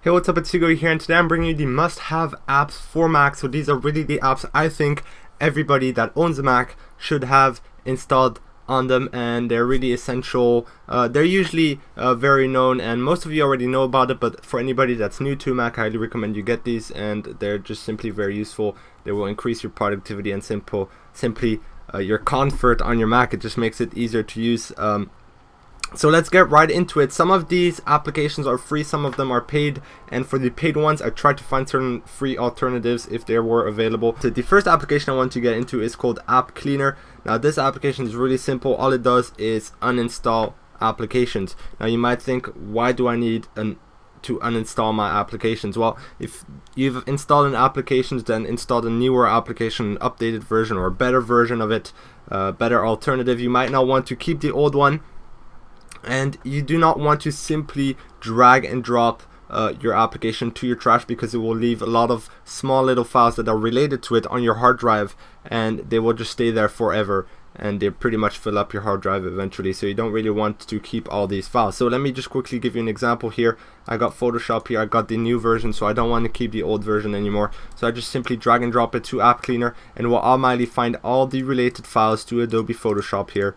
Hey, what's up, it's Hugo here, and today I'm bringing you the must-have apps for Mac. So these are really the apps I think everybody that owns a Mac should have installed on them, and they're really essential. They're usually very known, and most of you already know about it, but for anybody that's new to Mac, I highly recommend you get these, and they're just simply very useful. They will increase your productivity and simply your comfort on your Mac. It just makes it easier to use. So let's get right into it. Some of these applications are free, some of them are paid, and for the paid ones I tried to find certain free alternatives if there were available. So the first application I want to get into is called AppCleaner. Now this application is really simple. All it does is uninstall applications. Now you might think, why do I need to uninstall my applications? Well, if you've installed an application, then installed a newer application, an updated version or a better version of it, better alternative. You might not want to keep the old one, and you do not want to simply drag and drop your application to your trash, because it will leave a lot of small little files that are related to it on your hard drive, and they will just stay there forever, and they pretty much fill up your hard drive eventually. So you don't really want to keep all these files. So let me just quickly give you an example here. I got Photoshop here, I got the new version, so I don't want to keep the old version anymore. So I just simply drag and drop it to AppCleaner, and will automatically find all the related files to Adobe Photoshop here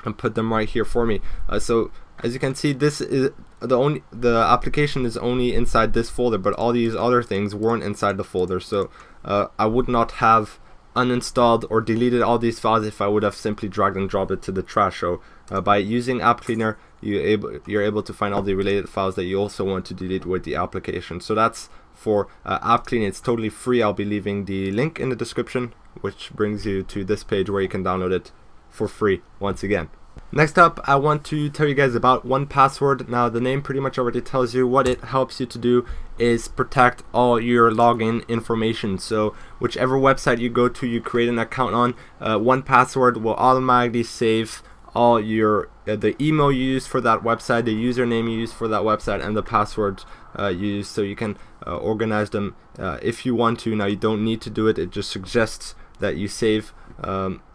and put them right here for me. So as you can see, this is the application is only inside this folder, but all these other things weren't inside the folder. So I would not have uninstalled or deleted all these files if I would have simply dragged and dropped it to the trash. So by using AppCleaner, you're able to find all the related files that you also want to delete with the application. So that's for AppCleaner. It's totally free. I'll be leaving the link in the description, which brings you to this page where you can download it for free once again. Next up, I want to tell you guys about OnePassword. Now the name pretty much already tells you what it helps you to do is protect all your login information. So whichever website you go to, you create an account on, OnePassword will automatically save all your the email you use for that website, the username you use for that website, and the password you use, so you can organize them if you want to. Now you don't need to do it. It just suggests that you save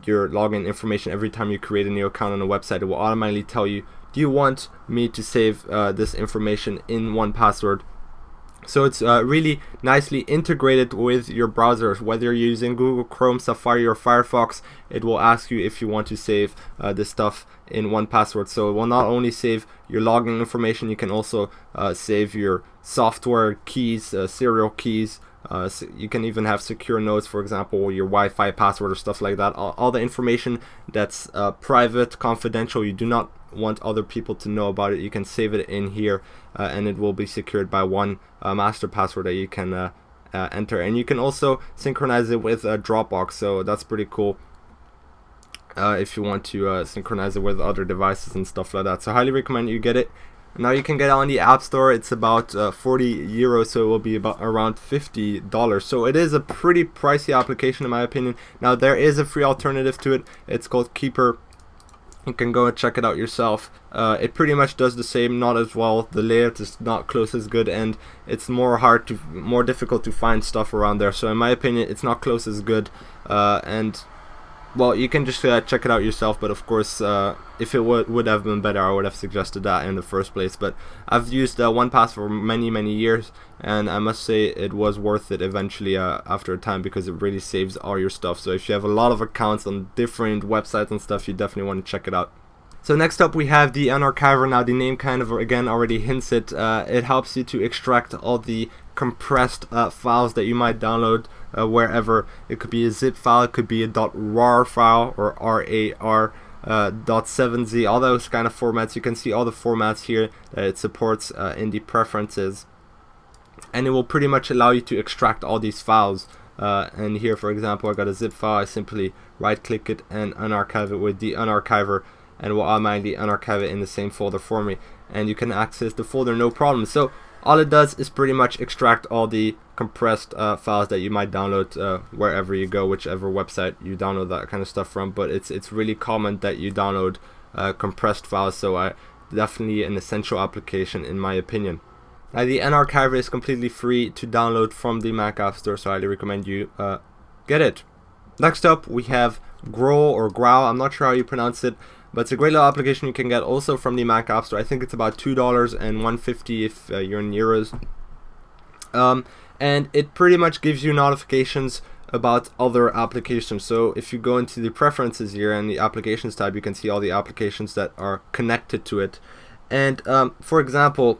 your login information every time you create a new account on a website. It will automatically tell you, do you want me to save this information in OnePassword? So it's really nicely integrated with your browsers. Whether you're using Google Chrome, Safari, or Firefox, it will ask you if you want to save this stuff in OnePassword. So it will not only save your login information, you can also save your software keys, serial keys. So you can even have secure nodes, for example, your Wi-Fi password or stuff like that. All the information that's private, confidential, you do not want other people to know about it, you can save it in here, and it will be secured by one master password that you can enter. And you can also synchronize it with DropBox, so that's pretty cool if you want to synchronize it with other devices and stuff like that. So I highly recommend you get it. Now you can get it on the App Store. It's about 40 euros, so it will be about around $50. So it is a pretty pricey application in my opinion. Now there is a free alternative to it. It's called Keeper. You can go and check it out yourself. It pretty much does the same, not as well. The layout is not close as good, and it's more difficult to find stuff around there. So in my opinion, it's not close as good, and well, you can just check it out yourself, but of course, if it would have been better, I would have suggested that in the first place. But I've used OnePass for many years, and I must say it was worth it eventually after a time, because it really saves all your stuff. So if you have a lot of accounts on different websites and stuff, you definitely want to check it out. So next up we have the Unarchiver. Now the name kind of again already hints it. It helps you to extract all the compressed files that you might download wherever. It could be a zip file, it could be a .rar file or RAR, .7z, all those kind of formats. You can see all the formats here that it supports in the preferences, and it will pretty much allow you to extract all these files. And here, for example, I got a zip file. I simply right click it and unarchive it with the Unarchiver, and it will automatically unarchive it in the same folder for me, and you can access the folder no problem. So all it does is pretty much extract all the compressed files that you might download wherever you go, whichever website you download that kind of stuff from. But it's really common that you download compressed files, so definitely an essential application in my opinion. Now the Unarchiver is completely free to download from the Mac App Store, so I highly recommend you get it. Next up we have Growl or Growl. I'm not sure how you pronounce it. but it's a great little application you can get also from the Mac App Store. I think it's about $2 and $1.50 if you're in euros. And it pretty much gives you notifications about other applications. So if you go into the preferences here and the applications tab, you can see all the applications that are connected to it. And for example,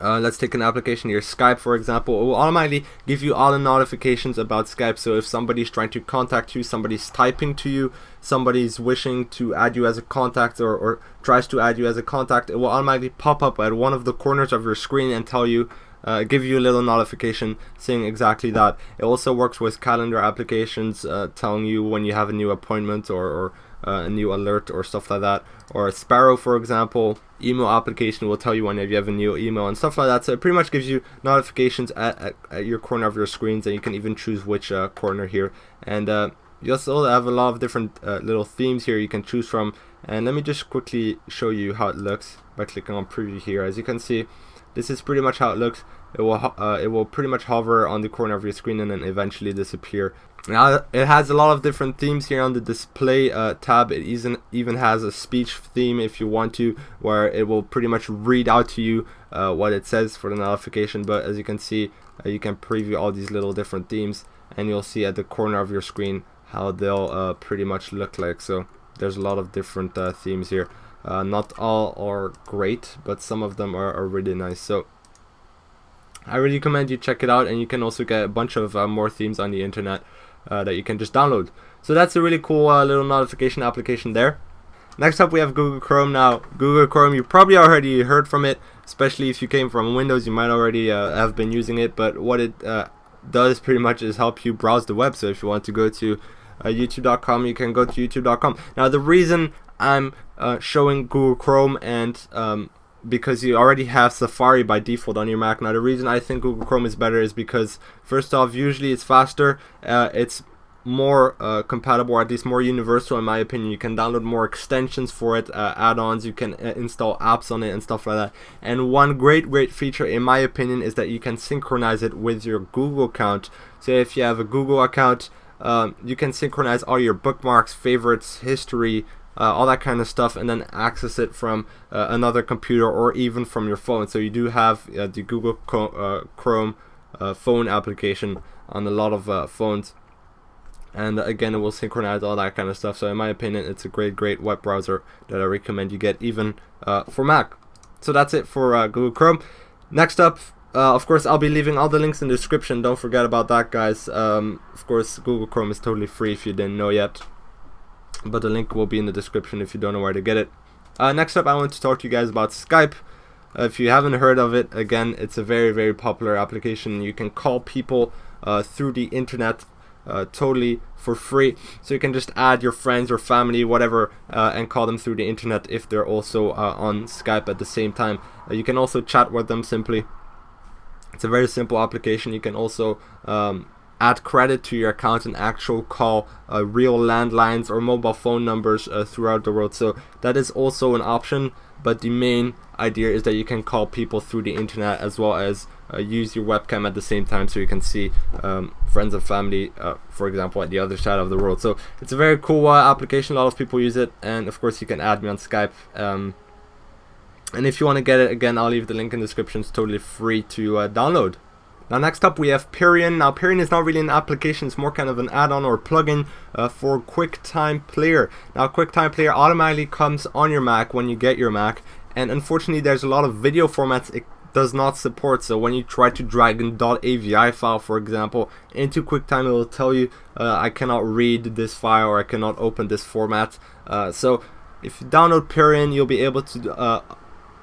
let's take an application here, Skype for example. It will automatically give you all the notifications about Skype. So if somebody's trying to contact you, somebody's typing to you, somebody's wishing to add you as a contact, or tries to add you as a contact, it will automatically pop up at one of the corners of your screen and tell you, give you a little notification saying exactly that. It also works with calendar applications, telling you when you have a new appointment, or a new alert or stuff like that. Or Sparrow for example, email application will tell you when you have a new email and stuff like that. So it pretty much gives you notifications at your corner of your screens, and you can even choose which corner here. And you also have a lot of different little themes here you can choose from. And let me just quickly show you how it looks by clicking on preview here. As you can see, this is pretty much how it looks. It will pretty much hover on the corner of your screen and then eventually disappear. Now it has a lot of different themes here on the display tab. It even has a speech theme if you want to, where it will pretty much read out to you what it says for the notification. But as you can see, you can preview all these little different themes, and you'll see at the corner of your screen how they'll pretty much look like. So there's a lot of different themes here. Not all are great, but some of them are really nice. So I really recommend you check it out, and you can also get a bunch of more themes on the internet that you can just download. So that's a really cool little notification application there. Next up we have Google Chrome. Now Google Chrome, you probably already heard from it, especially if you came from Windows, you might already have been using it. But what it does pretty much is help you browse the web. So if you want to go to youtube.com, you can go to youtube.com. Now the reason I'm showing Google Chrome, and because you already have Safari by default on your Mac. Now the reason I think Google Chrome is better is because, first off, usually it's faster, it's more compatible, or at least more universal in my opinion. You can download more extensions for it, add-ons, you can install apps on it and stuff like that. And one great feature in my opinion is that you can synchronize it with your Google account. So if you have a Google account, you can synchronize all your bookmarks, favorites, history, all that kind of stuff, and then access it from another computer or even from your phone. So you do have the Google Chrome phone application on a lot of phones, and again it will synchronize all that kind of stuff. So in my opinion, it's a great web browser that I recommend you get, even for Mac. So that's it for Google Chrome. Next up, of course, I'll be leaving all the links in the description. Don't forget about that, guys. Of course, Google Chrome is totally free if you didn't know yet, but the link will be in the description if you don't know where to get it. Next up, I want to talk to you guys about Skype. If you haven't heard of it, again, it's a very popular application. You can call people through the internet totally for free. So you can just add your friends or family, whatever, and call them through the internet if they're also on Skype at the same time. You can also chat with them simply. It's a very simple application. You can also add credit to your account and actual call real landlines or mobile phone numbers throughout the world. So that is also an option, but the main idea is that you can call people through the internet as well as use your webcam at the same time, so you can see friends and family, for example, at the other side of the world. So it's a very cool application. A lot of people use it, and of course you can add me on Skype. And if you want to get it, again, I'll leave the link in the description. It's totally free to download. Now next up we have Perian. Now Perian is not really an application, it's more kind of an add-on or plugin for QuickTime Player. Now QuickTime Player automatically comes on your Mac when you get your Mac, and unfortunately there's a lot of video formats it does not support. So when you try to drag an .avi file, for example, into QuickTime, it will tell you I cannot read this file, or I cannot open this format. So if you download Perian, you'll be able to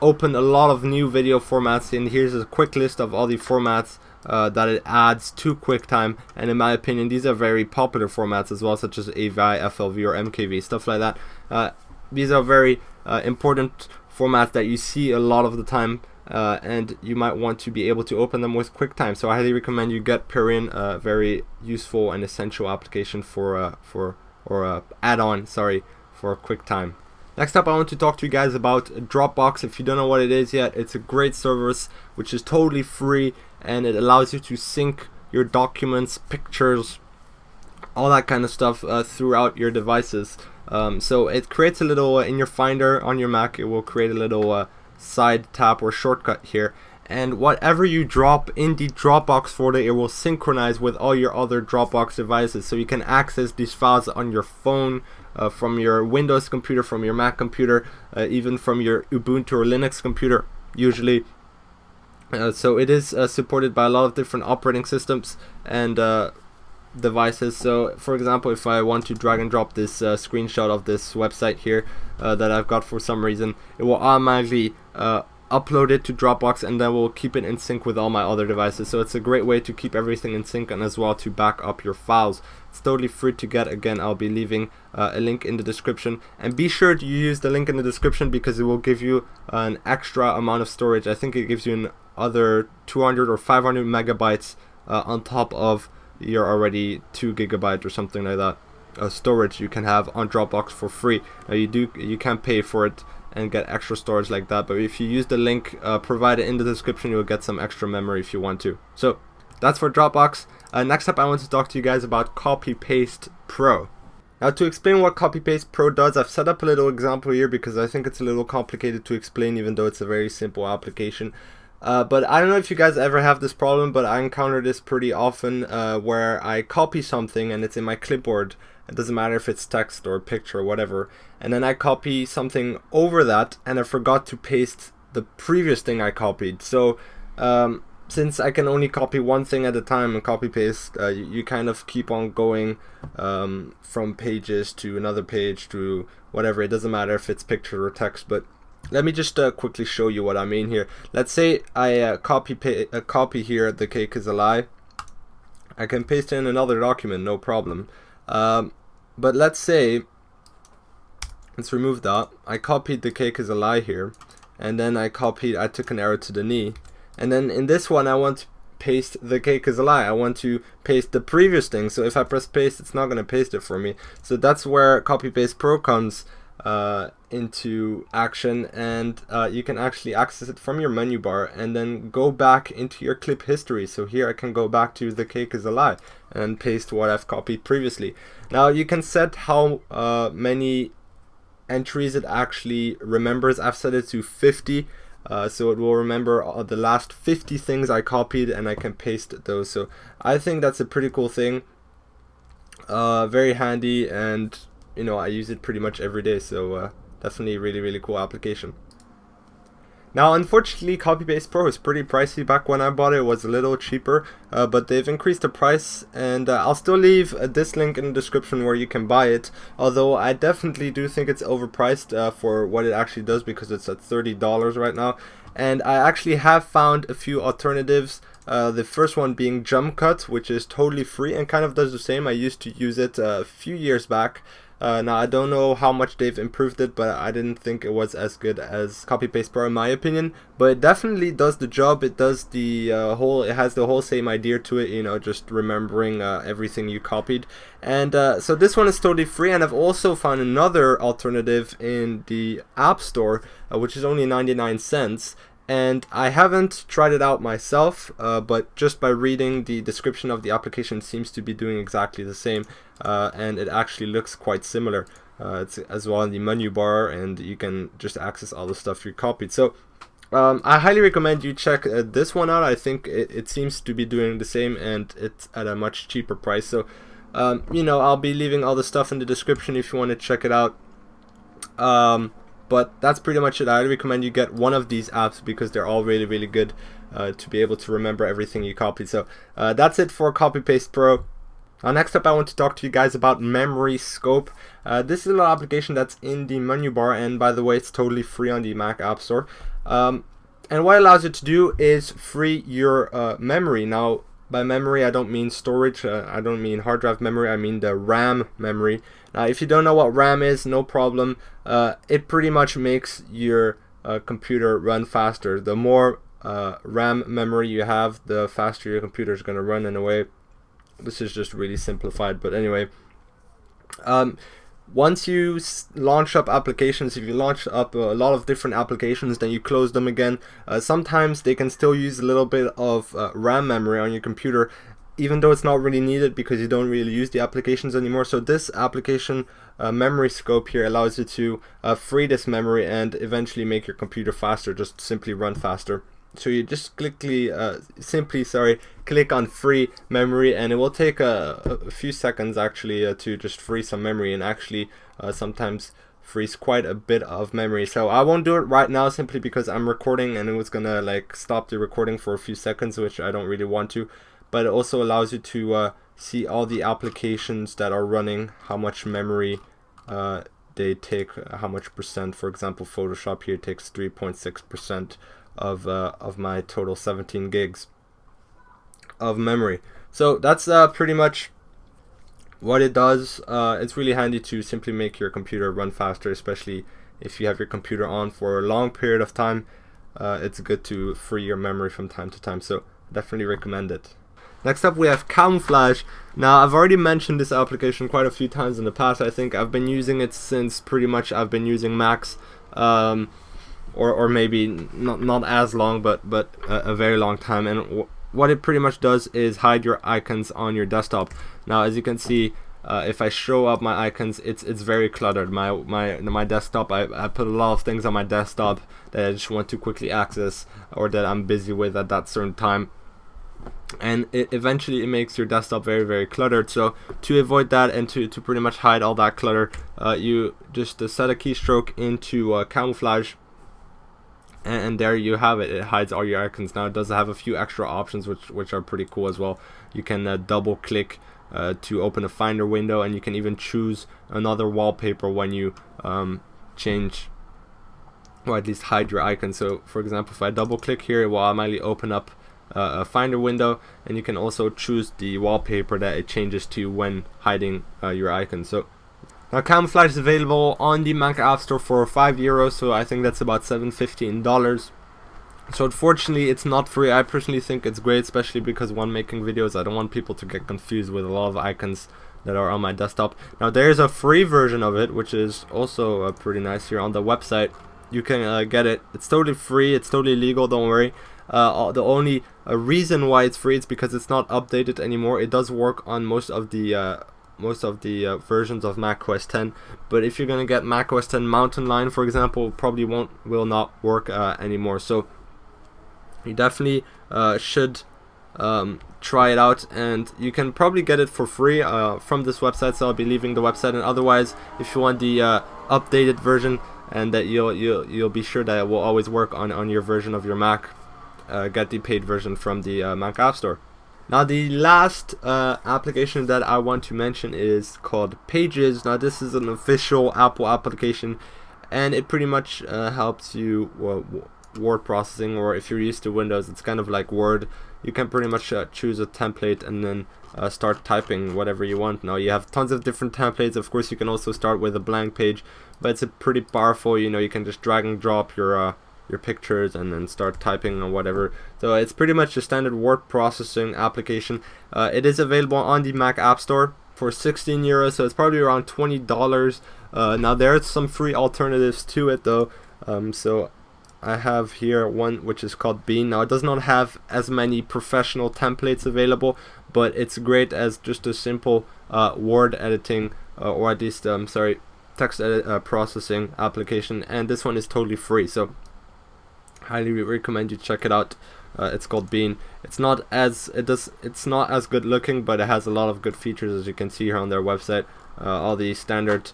open a lot of new video formats, and here's a quick list of all the formats that it adds to QuickTime. And in my opinion, these are very popular formats as well, such as AVI, FLV, or MKV, stuff like that. These are very important formats that you see a lot of the time, and you might want to be able to open them with QuickTime. So I highly recommend you get Perian, a very useful and essential application for add-on, for QuickTime. Next up, I want to talk to you guys about DropBox. If you don't know what it is yet, it's a great service which is totally free, and it allows you to sync your documents, pictures, all that kind of stuff throughout your devices. So it creates a little in your Finder on your Mac, it will create a little side tap or shortcut here, and whatever you drop in the Dropbox folder, it will synchronize with all your other Dropbox devices, so you can access these files on your phone, from your Windows computer, from your Mac computer, even from your Ubuntu or Linux computer usually. So it is supported by a lot of different operating systems and devices. So for example, if I want to drag and drop this screenshot of this website here that I've got for some reason, it will automatically upload it to Dropbox, and then we'll keep it in sync with all my other devices. So it's a great way to keep everything in sync, and as well to back up your files. It's totally free to get. Again, I'll be leaving a link in the description, and be sure to use the link in the description because it will give you an extra amount of storage. I think it gives you an other 200 or 500 megabytes on top of your already 2 gigabyte or something like that storage you can have on Dropbox for free. You can pay for it and get extra storage like that, but if you use the link provided in the description, you'll get some extra memory if you want to. So that's for Dropbox. Next up, I want to talk to you guys about CopyPaste Pro. Now, to explain what CopyPaste Pro does, I've set up a little example here because I think it's a little complicated to explain, even though it's a very simple application. But I don't know if you guys ever have this problem, but I encounter this pretty often where I copy something and it's in my clipboard. It doesn't matter if it's text or picture or whatever, and then I copy something over that and I forgot to paste the previous thing I copied. So since I can only copy one thing at a time and copy paste, you kind of keep on going from pages to another page to whatever. It doesn't matter if it's picture or text, but let me just quickly show you what I mean here. Let's say I copy here, the cake is a lie. I can paste it in another document, no problem. But let's say, let's remove that. I copied the cake is a lie here, and then I took an arrow to the knee, and then in this one I want to paste the cake is a lie. I want to paste the previous thing, so if I press paste, it's not going to paste it for me. So that's where CopyPaste Pro comes into action, and you can actually access it from your menu bar and then go back into your clip history. So here I can go back to the cake is a lie and paste what I've copied previously. Now you can set how many entries it actually remembers. I've set it to 50, so it will remember the last 50 things I copied, and I can paste those. So I think that's a pretty cool thing, very handy, and you know, I use it pretty much every day, so definitely really cool application. Now, unfortunately, CopyPaste Pro is pretty pricey. Back when I bought it, it was a little cheaper, but they've increased the price, and I'll still leave this link in the description where you can buy it, although I definitely do think it's overpriced for what it actually does, because it's at $30 right now. And I actually have found a few alternatives. The first one being JumpCut, which is totally free and kind of does the same. I used to use it a few years back. Now I don't know how much they've improved it, but I didn't think it was as good as CopyPaste Pro in my opinion. But it definitely does the job. It does the it has the whole same idea to it, you know, just remembering everything you copied. And so this one is totally free, and I've also found another alternative in the App Store, which is only 99 cents. And I haven't tried it out myself, but just by reading the description of the application, it seems to be doing exactly the same, and it actually looks quite similar. It's as well in the menu bar, and you can just access all the stuff you copied. So I highly recommend you check this one out. I think it seems to be doing the same, and it's at a much cheaper price. So you know, I'll be leaving all the stuff in the description if you want to check it out. But that's pretty much it. I recommend you get one of these apps because they're all really good to be able to remember everything you copied. So that's it for CopyPaste Pro. Next up, I want to talk to you guys about Memory Scope. This is a little application that's in the menu bar, and by the way, it's totally free on the Mac App Store. And what it allows you to do is free your memory. Now, by memory, I don't mean storage, I don't mean hard drive memory, I mean the RAM memory. Now, if you don't know what RAM is, no problem. It pretty much makes your computer run faster. The more RAM memory you have, the faster your computer is going to run in a way. This is just really simplified, but anyway. Once you launch up applications, if you launch up a lot of different applications, then you close them again. Sometimes they can still use a little bit of RAM memory on your computer. even though it's not really needed because you don't really use the applications anymore. So this application memory scope here allows you to free this memory and eventually make your computer faster, just simply run faster. So you just simply click on free memory, and it will take a few seconds actually to just free some memory, and actually sometimes freeze quite a bit of memory. So I won't do it right now simply because I'm recording and it was gonna like stop the recording for a few seconds, which I don't really want to. But it also allows you to see all the applications that are running, how much memory they take, how much percent. For example, Photoshop here takes 3.6% of my total 17 gigs of memory. So that's pretty much what it does. It's really handy to simply make your computer run faster, especially if you have your computer on for a long period of time. It's good to free your memory from time to time, so definitely recommend it. Next up we have Camouflage. Now I've already mentioned this application quite a few times in the past. I think I've been using it since pretty much I've been using Macs, or maybe not as long, but a very long time. And what it pretty much does is hide your icons on your desktop. Now as you can see, if I show up my icons, it's very cluttered. My desktop, I put a lot of things on my desktop that I just want to quickly access or that I'm busy with at that certain time, and eventually it makes your desktop very, very cluttered. So to avoid that and to pretty much hide all that clutter, you just set a keystroke into Camouflage, and there you have it. It hides all your icons. Now it does have a few extra options which are pretty cool as well. You can double click to open a Finder window, and you can even choose another wallpaper when you change, or at least hide your icon. So for example, if I double click here, it will automatically open up a Finder window, and you can also choose the wallpaper that it changes to when hiding your icon. So now Camouflage is available on the Mac App Store for €5, so I think that's about $7.15. So unfortunately it's not free. I personally think it's great, especially because when making videos I don't want people to get confused with a lot of icons that are on my desktop. Now there's a free version of it, which is also pretty nice. Here on the website you can get it. It's totally free, it's totally legal, don't worry. The only reason why it's free is because it's not updated anymore. It does work on most of the versions of macOS 10, but if you're gonna get macOS 10 Mountain Lion, for example, probably will not work anymore. So you definitely should try it out, and you can probably get it for free from this website. So I'll be leaving the website, and otherwise, if you want the updated version, and that you'll be sure that it will always work on your version of your Mac, get the paid version from the Mac App Store. Now the last application that I want to mention is called Pages. Now this is an official Apple application, and it pretty much helps you word processing, or if you're used to Windows, it's kind of like Word. You can pretty much choose a template and then start typing whatever you want. Now you have tons of different templates. Of course you can also start with a blank page, but it's a pretty powerful, you can just drag and drop your pictures and then start typing or whatever. So it's pretty much a standard word processing application. It is available on the Mac App Store for €16, so it's probably around $20. Now there's some free alternatives to it though. So I have here one which is called Bean. Now it does not have as many professional templates available, but it's great as just a simple word editing or at least text processing application, and this one is totally free. So highly recommend you check it out. It's called Bean. It's not as good looking, but it has a lot of good features, as you can see here on their website. All the standard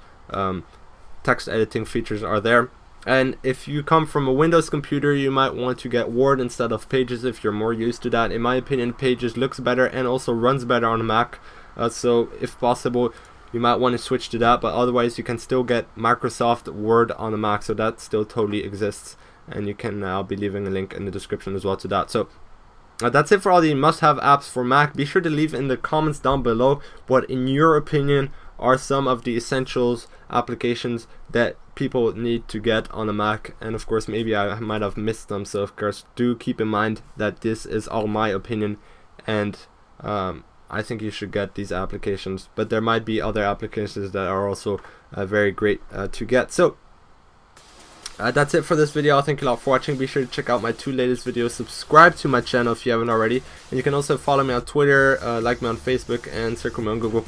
text editing features are there. And if you come from a Windows computer, you might want to get Word instead of Pages if you're more used to that. In my opinion, Pages looks better and also runs better on a Mac. So if possible, you might want to switch to that, but otherwise you can still get Microsoft Word on a Mac, so that still totally exists. And you can, I'll be leaving a link in the description as well to that. So that's it for all the must-have apps for Mac. Be sure to leave in the comments down below what, in your opinion, are some of the essentials applications that people need to get on a Mac. And of course, maybe I might have missed them, so of course do keep in mind that this is all my opinion, and I think you should get these applications, but there might be other applications that are also very great to get. So That's it for this video. Thank you a lot for watching. Be sure to check out my 2 latest videos. Subscribe to my channel if you haven't already. And you can also follow me on Twitter, like me on Facebook, and circle me on Google+.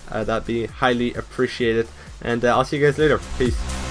That'd be highly appreciated. And I'll see you guys later. Peace.